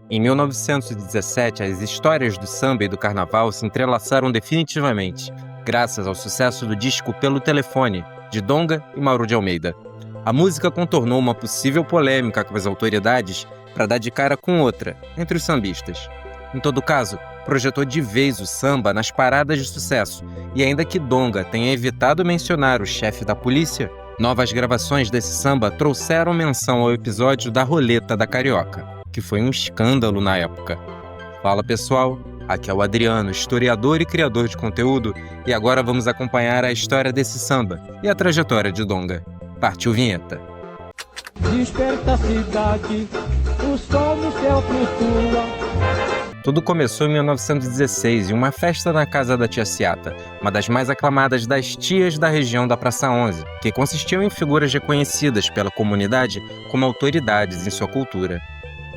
Em 1917, as histórias do samba e do carnaval se entrelaçaram definitivamente, graças ao sucesso do disco Pelo Telefone, de Donga e Mauro de Almeida. A música contornou uma possível polêmica com as autoridades para dar de cara com outra, entre os sambistas. Em todo caso, projetou de vez o samba nas paradas de sucesso, e ainda que Donga tenha evitado mencionar o chefe da polícia, novas gravações desse samba trouxeram menção ao episódio da Roleta da Carioca, que foi um escândalo na época. Fala pessoal, aqui é o Adriano, historiador e criador de conteúdo, e agora vamos acompanhar a história desse samba e a trajetória de Donga. Partiu vinheta. Desperta a cidade, o sol no céu flutua. Tudo começou em 1916, em uma festa na casa da tia Ciata, uma das mais aclamadas das tias da região da Praça 11, que consistiam em figuras reconhecidas pela comunidade como autoridades em sua cultura.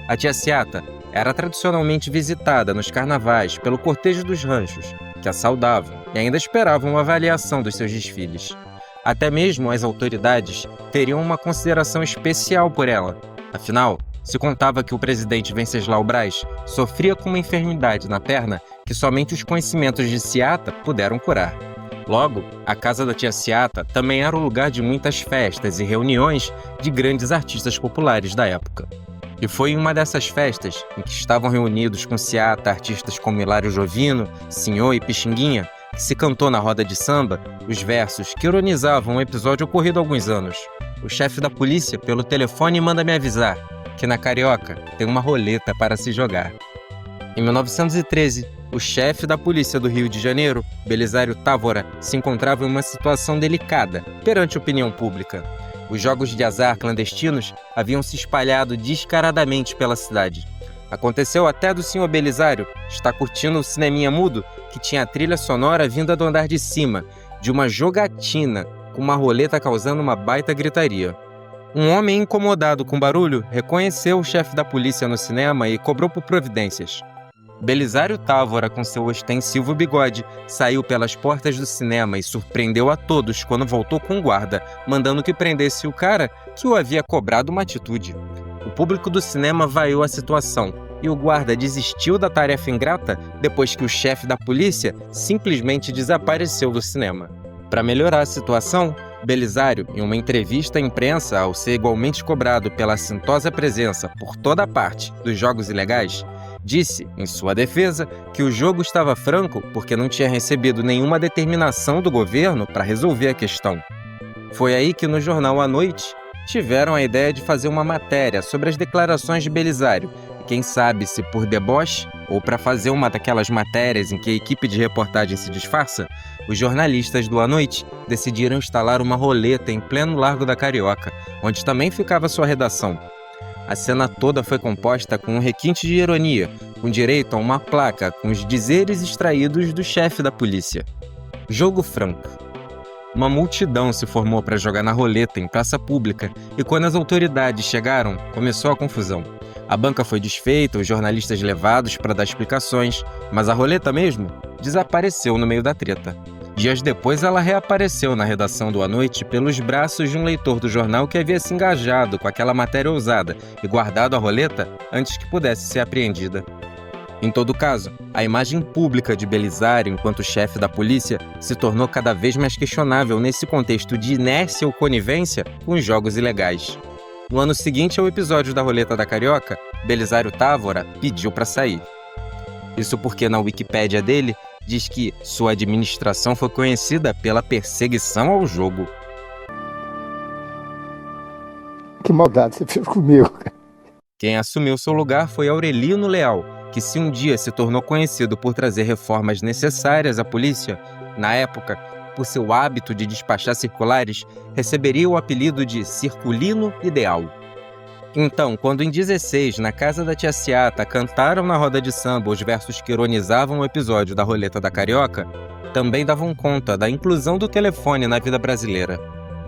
A tia Ciata era tradicionalmente visitada nos carnavais pelo cortejo dos ranchos, que a saudavam e ainda esperavam a avaliação dos seus desfiles. Até mesmo as autoridades teriam uma consideração especial por ela. Afinal, se contava que o presidente Venceslau Braz sofria com uma enfermidade na perna que somente os conhecimentos de Ciata puderam curar. Logo, a casa da tia Ciata também era o lugar de muitas festas e reuniões de grandes artistas populares da época. E foi em uma dessas festas, em que estavam reunidos com Ciata artistas como Hilário Jovino, Senhor e Pixinguinha, que se cantou na roda de samba os versos que ironizavam um episódio ocorrido há alguns anos. O chefe da polícia, pelo telefone, manda me avisar que na Carioca tem uma roleta para se jogar. Em 1913, o chefe da polícia do Rio de Janeiro, Belisário Távora, se encontrava em uma situação delicada perante a opinião pública. Os jogos de azar clandestinos haviam se espalhado descaradamente pela cidade. Aconteceu até do senhor Belisário estar curtindo o cineminha mudo que tinha a trilha sonora vinda do andar de cima, de uma jogatina com uma roleta causando uma baita gritaria. Um homem incomodado com o barulho reconheceu o chefe da polícia no cinema e cobrou por providências. Belisário Távora, com seu ostensivo bigode, saiu pelas portas do cinema e surpreendeu a todos quando voltou com o guarda, mandando que prendesse o cara que o havia cobrado uma atitude. O público do cinema vaiou a situação e o guarda desistiu da tarefa ingrata depois que o chefe da polícia simplesmente desapareceu do cinema. Para melhorar a situação, Belisário, em uma entrevista à imprensa, ao ser igualmente cobrado pela assintosa presença por toda parte dos jogos ilegais, disse, em sua defesa, que o jogo estava franco porque não tinha recebido nenhuma determinação do governo para resolver a questão. Foi aí que no jornal à noite tiveram a ideia de fazer uma matéria sobre as declarações de Belisário, e quem sabe se por deboche ou para fazer uma daquelas matérias em que a equipe de reportagem se disfarça, os jornalistas do À Noite decidiram instalar uma roleta em pleno Largo da Carioca, onde também ficava sua redação. A cena toda foi composta com um requinte de ironia, com direito a uma placa com os dizeres extraídos do chefe da polícia. Jogo franco. Uma multidão se formou para jogar na roleta em praça pública e quando as autoridades chegaram, começou a confusão. A banca foi desfeita, os jornalistas levados para dar explicações, mas a roleta mesmo desapareceu no meio da treta. Dias depois, ela reapareceu na redação do À Noite pelos braços de um leitor do jornal que havia se engajado com aquela matéria ousada e guardado a roleta antes que pudesse ser apreendida. Em todo caso, a imagem pública de Belisário enquanto chefe da polícia se tornou cada vez mais questionável nesse contexto de inércia ou conivência com os jogos ilegais. No ano seguinte ao episódio da Roleta da Carioca, Belisário Távora pediu para sair. Isso porque na Wikipédia dele diz que sua administração foi conhecida pela perseguição ao jogo. Que maldade você fez comigo. Quem assumiu seu lugar foi Aurelino Leal, que se um dia se tornou conhecido por trazer reformas necessárias à polícia, na época, por seu hábito de despachar circulares, receberia o apelido de Circulino Ideal. Então, quando em 16, na casa da tia Ciata, cantaram na roda de samba os versos que ironizavam o episódio da Roleta da Carioca, também davam conta da inclusão do telefone na vida brasileira.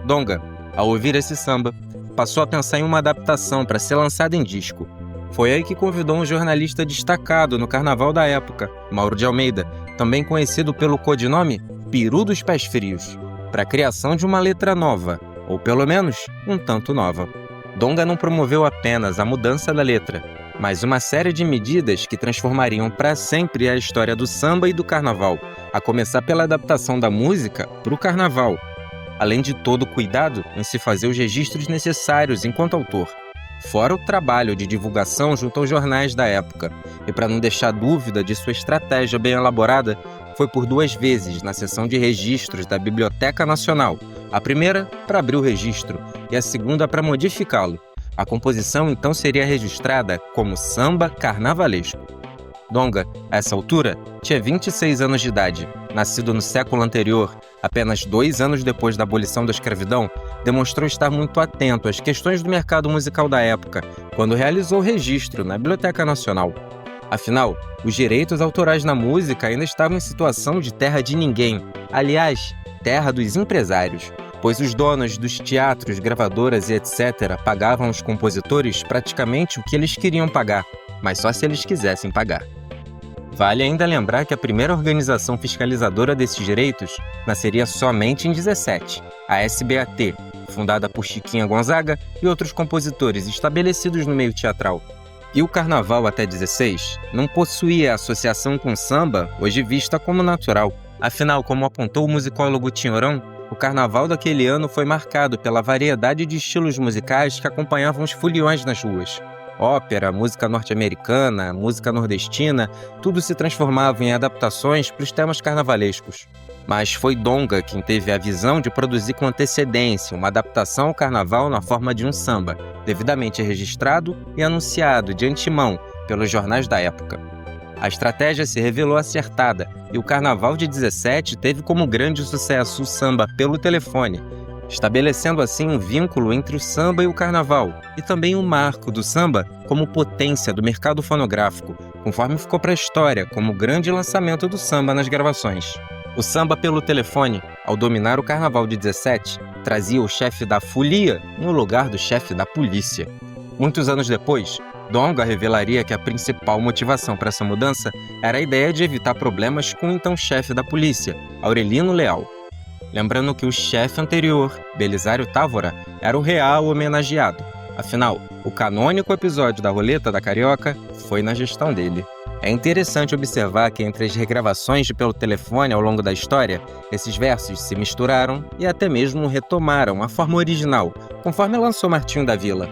Donga, ao ouvir esse samba, passou a pensar em uma adaptação para ser lançada em disco. Foi aí que convidou um jornalista destacado no carnaval da época, Mauro de Almeida, também conhecido pelo codinome Peru dos Pés Frios, para a criação de uma letra nova, ou pelo menos um tanto nova. Donga não promoveu apenas a mudança da letra, mas uma série de medidas que transformariam para sempre a história do samba e do carnaval, a começar pela adaptação da música para o carnaval, além de todo o cuidado em se fazer os registros necessários enquanto autor, fora o trabalho de divulgação junto aos jornais da época. E para não deixar dúvida de sua estratégia bem elaborada, foi por 2 vezes na seção de registros da Biblioteca Nacional, a primeira para abrir o registro e a segunda para modificá-lo. A composição então seria registrada como samba carnavalesco. Donga, a essa altura, tinha 26 anos de idade. Nascido no século anterior, apenas 2 anos depois da abolição da escravidão, demonstrou estar muito atento às questões do mercado musical da época, quando realizou o registro na Biblioteca Nacional. Afinal, os direitos autorais na música ainda estavam em situação de terra de ninguém, aliás, terra dos empresários, pois os donos dos teatros, gravadoras e etc. pagavam aos compositores praticamente o que eles queriam pagar, mas só se eles quisessem pagar. Vale ainda lembrar que a primeira organização fiscalizadora desses direitos nasceria somente em 17, a SBAT, fundada por Chiquinha Gonzaga e outros compositores estabelecidos no meio teatral. E o carnaval até 16 não possuía associação com samba, hoje vista como natural. Afinal, como apontou o musicólogo Tinhorão, o carnaval daquele ano foi marcado pela variedade de estilos musicais que acompanhavam os foliões nas ruas. Ópera, música norte-americana, música nordestina, tudo se transformava em adaptações para os temas carnavalescos. Mas foi Donga quem teve a visão de produzir com antecedência uma adaptação ao carnaval na forma de um samba, devidamente registrado e anunciado de antemão pelos jornais da época. A estratégia se revelou acertada e o Carnaval de 17 teve como grande sucesso o samba pelo telefone, estabelecendo assim um vínculo entre o samba e o carnaval, e também um marco do samba como potência do mercado fonográfico, conforme ficou para a história como o grande lançamento do samba nas gravações. O samba pelo telefone, ao dominar o Carnaval de 17, trazia o chefe da folia no lugar do chefe da polícia. Muitos anos depois, Donga revelaria que a principal motivação para essa mudança era a ideia de evitar problemas com o então chefe da polícia, Aurelino Leal. Lembrando que o chefe anterior, Belisário Távora, era o real homenageado. Afinal, o canônico episódio da Roleta da Carioca foi na gestão dele. É interessante observar que entre as regravações de pelo telefone ao longo da história, esses versos se misturaram e até mesmo retomaram a forma original, conforme lançou Martinho da Vila.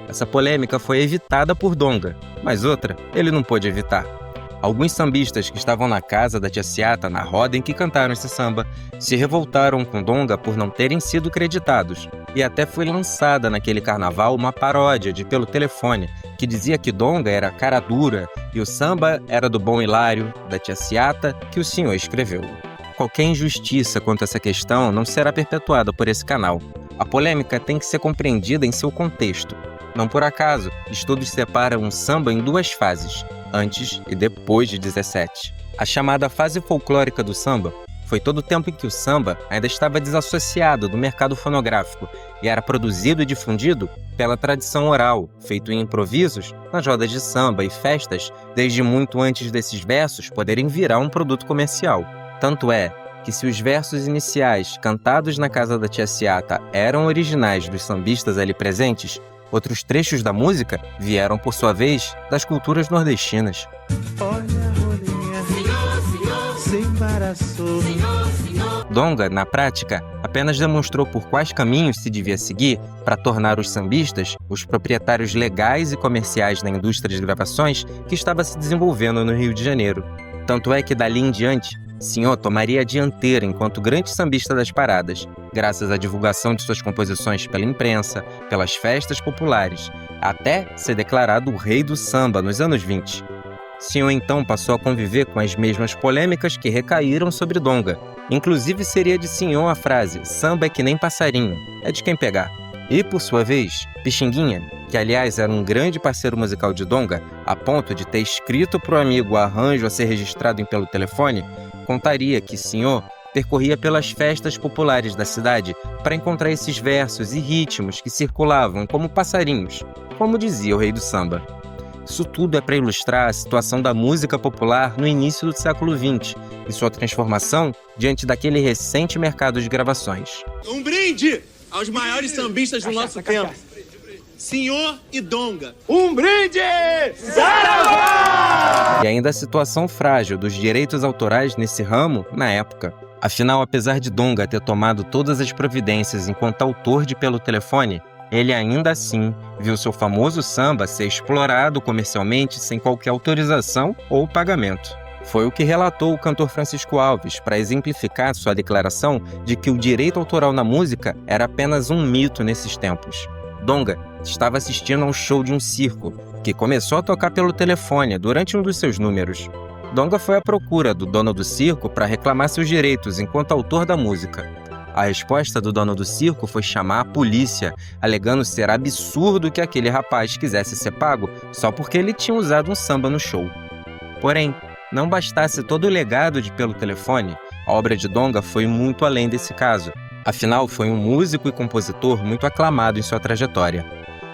Essa polêmica foi evitada por Donga, mas outra ele não pôde evitar. Alguns sambistas que estavam na casa da Tia Ciata na roda em que cantaram esse samba se revoltaram com Donga por não terem sido creditados, e até foi lançada naquele carnaval uma paródia de Pelo Telefone, que dizia que Donga era cara dura e o samba era do Bom Hilário, da Tia Ciata, que o senhor escreveu. Qualquer injustiça quanto a essa questão não será perpetuada por esse canal. A polêmica tem que ser compreendida em seu contexto. Não por acaso, estudos separam o samba em 2 fases, antes e depois de 17. A chamada fase folclórica do samba foi todo o tempo em que o samba ainda estava desassociado do mercado fonográfico e era produzido e difundido pela tradição oral, feito em improvisos nas rodas de samba e festas, desde muito antes desses versos poderem virar um produto comercial. Tanto é que se os versos iniciais cantados na casa da Tia Ciata eram originais dos sambistas ali presentes, outros trechos da música vieram, por sua vez, das culturas nordestinas. Olha a rolinha, se embaraçou. Donga, na prática, apenas demonstrou por quais caminhos se devia seguir para tornar os sambistas os proprietários legais e comerciais da indústria de gravações que estava se desenvolvendo no Rio de Janeiro. Tanto é que, dali em diante, Senhor tomaria a dianteira enquanto grande sambista das paradas, graças à divulgação de suas composições pela imprensa, pelas festas populares, até ser declarado o rei do samba nos anos 20. Senhor então passou a conviver com as mesmas polêmicas que recaíram sobre Donga. Inclusive seria de Senhor a frase "samba é que nem passarinho, é de quem pegar". E, por sua vez, Pixinguinha, que aliás era um grande parceiro musical de Donga, a ponto de ter escrito para o amigo o arranjo a ser registrado em Pelo Telefone, contaria que Senhor percorria pelas festas populares da cidade para encontrar esses versos e ritmos que circulavam como passarinhos, como dizia o rei do samba. Isso tudo é para ilustrar a situação da música popular no início do século XX e sua transformação diante daquele recente mercado de gravações. Um brinde aos maiores sambistas do nosso tempo. senhor e Donga. Um brinde! Saravá! E ainda a situação frágil dos direitos autorais nesse ramo na época. Afinal, apesar de Donga ter tomado todas as providências enquanto autor de Pelo Telefone, ele ainda assim viu seu famoso samba ser explorado comercialmente sem qualquer autorização ou pagamento. Foi o que relatou o cantor Francisco Alves para exemplificar sua declaração de que o direito autoral na música era apenas um mito nesses tempos. Donga estava assistindo a um show de um circo, que começou a tocar pelo telefone durante um dos seus números. Donga foi à procura do dono do circo para reclamar seus direitos enquanto autor da música. A resposta do dono do circo foi chamar a polícia, alegando ser absurdo que aquele rapaz quisesse ser pago só porque ele tinha usado um samba no show. Porém, não bastasse todo o legado de Pelo Telefone, a obra de Donga foi muito além desse caso. Afinal, foi um músico e compositor muito aclamado em sua trajetória.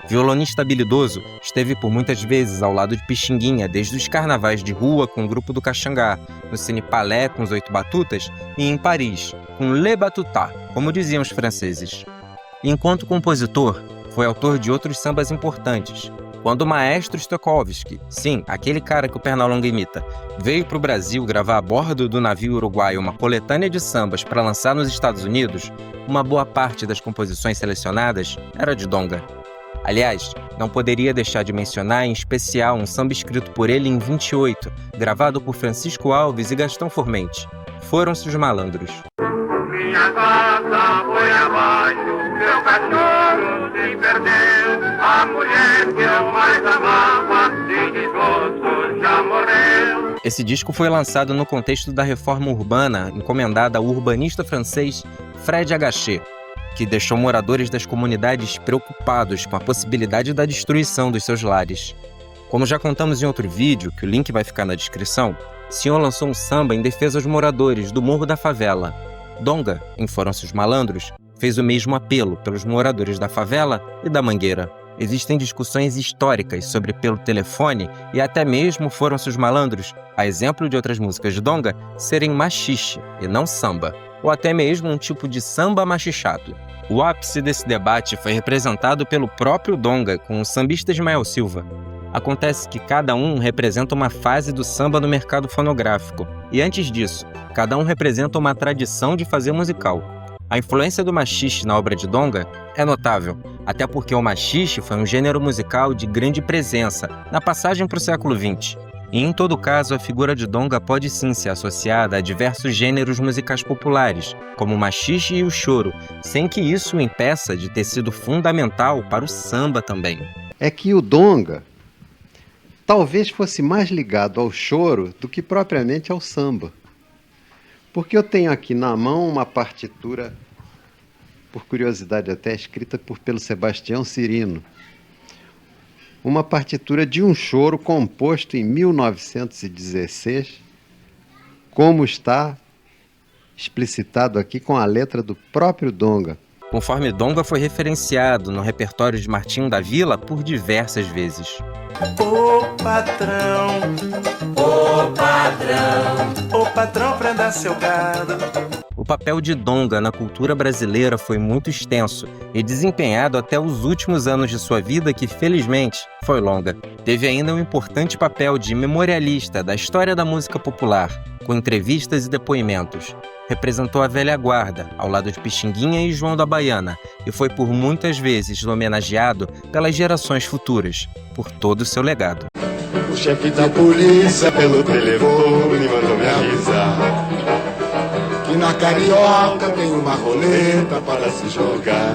Violonista habilidoso, esteve por muitas vezes ao lado de Pixinguinha, desde os carnavais de rua com o grupo do Caxangá, no Cine Palais com os 8 Batutas e em Paris, com Le Batuta, como diziam os franceses. Enquanto compositor, foi autor de outros sambas importantes. Quando o maestro Stokowski, sim, aquele cara que o Pernalonga imita, veio para o Brasil gravar a bordo do navio uruguaio uma coletânea de sambas para lançar nos Estados Unidos, uma boa parte das composições selecionadas era de Donga. Aliás, não poderia deixar de mencionar em especial um samba escrito por ele em 28, gravado por Francisco Alves e Gastão Formente. Foram-se os Malandros. Minha casa foi abaixo, meu cachorro se perdeu, a mulher que eu mais amava, de desgosto já morreu. Esse disco foi lançado no contexto da reforma urbana encomendada ao urbanista francês Fred Agaché, que deixou moradores das comunidades preocupados com a possibilidade da destruição dos seus lares. Como já contamos em outro vídeo, que o link vai ficar na descrição, Senhor lançou um samba em defesa aos moradores do Morro da Favela. Donga, em Foram-se os Malandros, fez o mesmo apelo pelos moradores da favela e da Mangueira. Existem discussões históricas sobre Pelo Telefone e até mesmo Foram-se os Malandros, a exemplo de outras músicas de Donga, serem machixe e não samba, ou até mesmo um tipo de samba machichado. O ápice desse debate foi representado pelo próprio Donga com o sambista Ismael Silva. Acontece que cada um representa uma fase do samba no mercado fonográfico, e antes disso, cada um representa uma tradição de fazer musical. A influência do machixe na obra de Donga é notável, até porque o machixe foi um gênero musical de grande presença na passagem para o século XX. E em todo caso, a figura de Donga pode sim ser associada a diversos gêneros musicais populares, como o machixe e o choro, sem que isso o impeça de ter sido fundamental para o samba também. É que o Donga talvez fosse mais ligado ao choro do que propriamente ao samba. Porque eu tenho aqui na mão uma partitura, por curiosidade até, escrita pelo Sebastião Cirino. Uma partitura de um choro composto em 1916, como está explicitado aqui com a letra do próprio Donga. Conforme Donga foi referenciado no repertório de Martinho da Vila por diversas vezes. Ô patrão, ô patrão, prenda seu gado. O papel de Donga na cultura brasileira foi muito extenso e desempenhado até os últimos anos de sua vida, que felizmente foi longa. Teve ainda um importante papel de memorialista da história da música popular, com entrevistas e depoimentos. Representou a velha guarda, ao lado de Pixinguinha e João da Baiana, e foi por muitas vezes homenageado pelas gerações futuras, por todo o seu legado. O chefe da polícia pelo telefone mandou me avisar que na Carioca tem uma roleta para se jogar.